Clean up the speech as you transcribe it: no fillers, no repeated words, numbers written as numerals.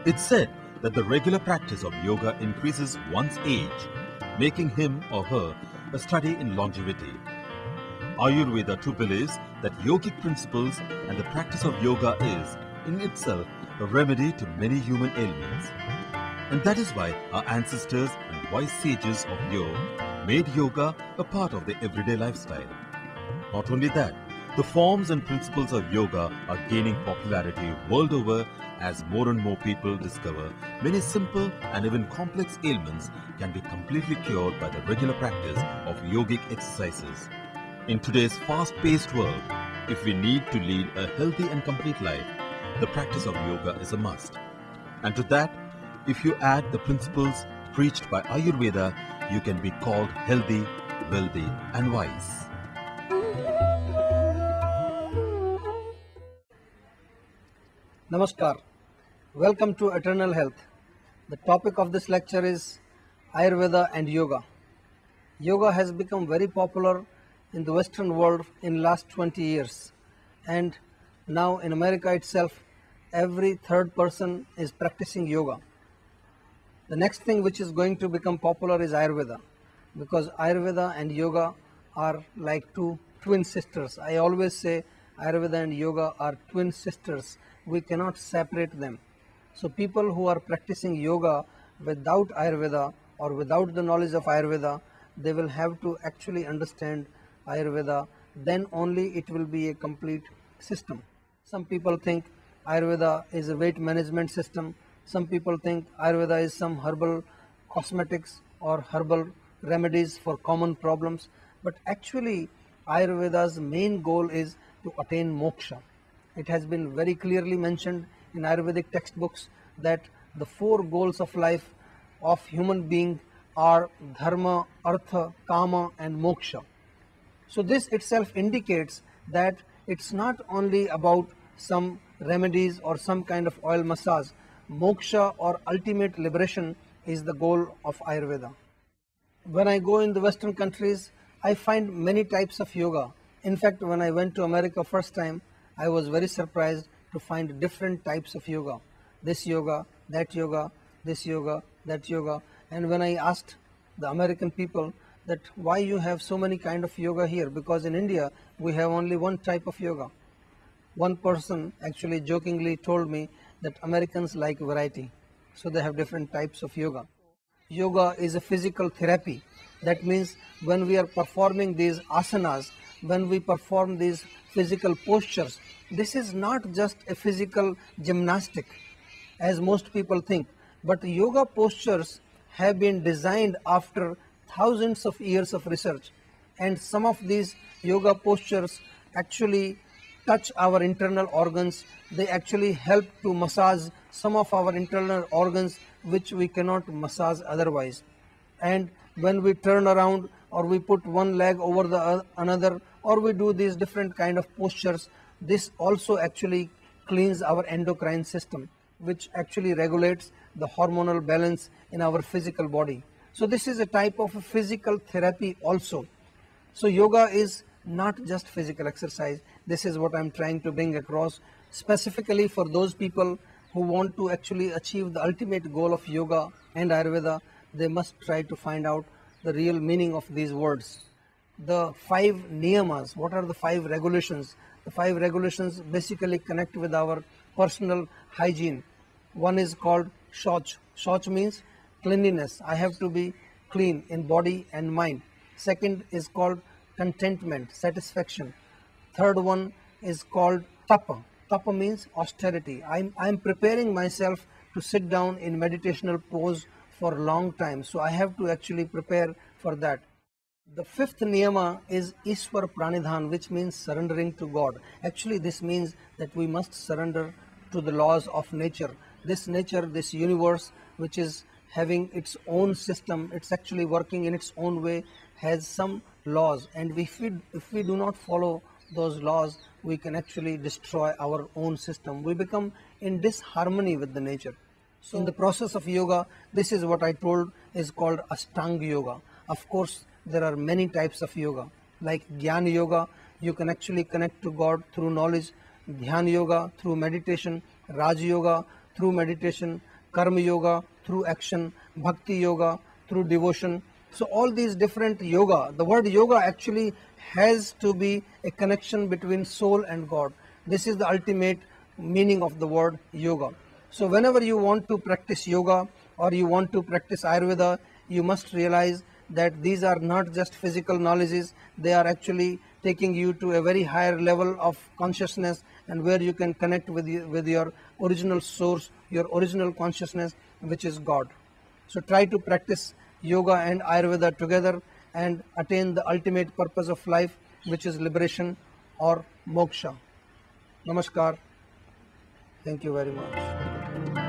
It's said that the regular practice of yoga increases one's age, making him or her a study in longevity. Ayurveda too believes that yogic principles and the practice of yoga is, in itself, a remedy to many human ailments. And that is why our ancestors and wise sages of yore made yoga a part of their everyday lifestyle. Not only that, the forms and principles of yoga are gaining popularity world over as more and more people discover many simple and even complex ailments can be completely cured by the regular practice of yogic exercises. In today's fast-paced world, if we need to lead a healthy and complete life, the practice of yoga is a must. And to that, if you add the principles preached by Ayurveda, you can be called healthy, wealthy, and wise. Namaskar. Welcome to Eternal Health. The topic of this lecture is Ayurveda and Yoga. Yoga has become very popular in the Western world in last 20 years, and now in America itself, every third person is practicing yoga. The next thing which is going to become popular is Ayurveda, because Ayurveda and yoga are like two twin sisters. I always say Ayurveda and yoga are twin sisters. We cannot separate them. So people who are practicing yoga without Ayurveda or without the knowledge of Ayurveda, they will have to actually understand Ayurveda, then only it will be a complete system. Some people think Ayurveda is a weight management system. Some people think Ayurveda is some herbal cosmetics or herbal remedies for common problems. But actually, Ayurveda's main goal is to attain moksha. It has been very clearly mentioned in Ayurvedic textbooks that the four goals of life of human being are dharma, artha, kama and moksha. So this itself indicates that it's not only about some remedies or some kind of oil massage. Moksha or ultimate liberation is the goal of Ayurveda. When I go in the Western countries, I find many types of yoga. In fact, when I went to America first time, I was very surprised to find different types of yoga. This yoga, that yoga, this yoga, that yoga. And when I asked the American people that why you have so many kind of yoga here, because in India we have only one type of yoga. One person actually jokingly told me that Americans like variety, so they have different types of yoga. Yoga is a physical therapy. That means when we are performing these asanas, when we perform these physical postures, this is not just a physical gymnastic as most people think, but yoga postures have been designed after thousands of years of research, and some of these yoga postures actually touch our internal organs. They actually help to massage some of our internal organs which we cannot massage otherwise. And when we turn around or we put one leg over the another, or we do these different kind of postures, this also actually cleans our endocrine system, which actually regulates the hormonal balance in our physical body. So this is a type of a physical therapy also. So yoga is not just physical exercise. This is what I'm trying to bring across, specifically for those people who want to actually achieve the ultimate goal of yoga and Ayurveda. They must try to find out the real meaning of these words. The 5 niyamas, what are the 5 regulations? The 5 regulations basically connect with our personal hygiene. One is called shauch. Shauch means cleanliness. I have to be clean in body and mind. Second is called contentment, satisfaction. Third one is called tapa. Tapa means austerity. I'm preparing myself to sit down in meditational pose for a long time. So I have to actually prepare for that. The 5th niyama is Ishwar Pranidhan, which means surrendering to God. Actually, this means that we must surrender to the laws of nature. This nature, this universe, which is having its own system, it's actually working in its own way, has some laws. And if we do not follow those laws, we can actually destroy our own system. We become in disharmony with the nature. So in the process of yoga, this is what I told is called Ashtanga yoga. Of course, there are many types of yoga. Like Jnana yoga, you can actually connect to God through knowledge. Dhyana yoga through meditation. Raj yoga through meditation. karma yoga through action, bhakti yoga through devotion. So all these different yoga, the word yoga actually has to be a connection between soul and God. This is the ultimate meaning of the word yoga. So whenever you want to practice yoga or you want to practice Ayurveda, you must realize that these are not just physical knowledges, they are actually taking you to a very higher level of consciousness, and where you can connect with your original source, your original consciousness, which is God. So try to practice yoga and Ayurveda together and attain the ultimate purpose of life, which is liberation or moksha. Namaskar. Thank you very much.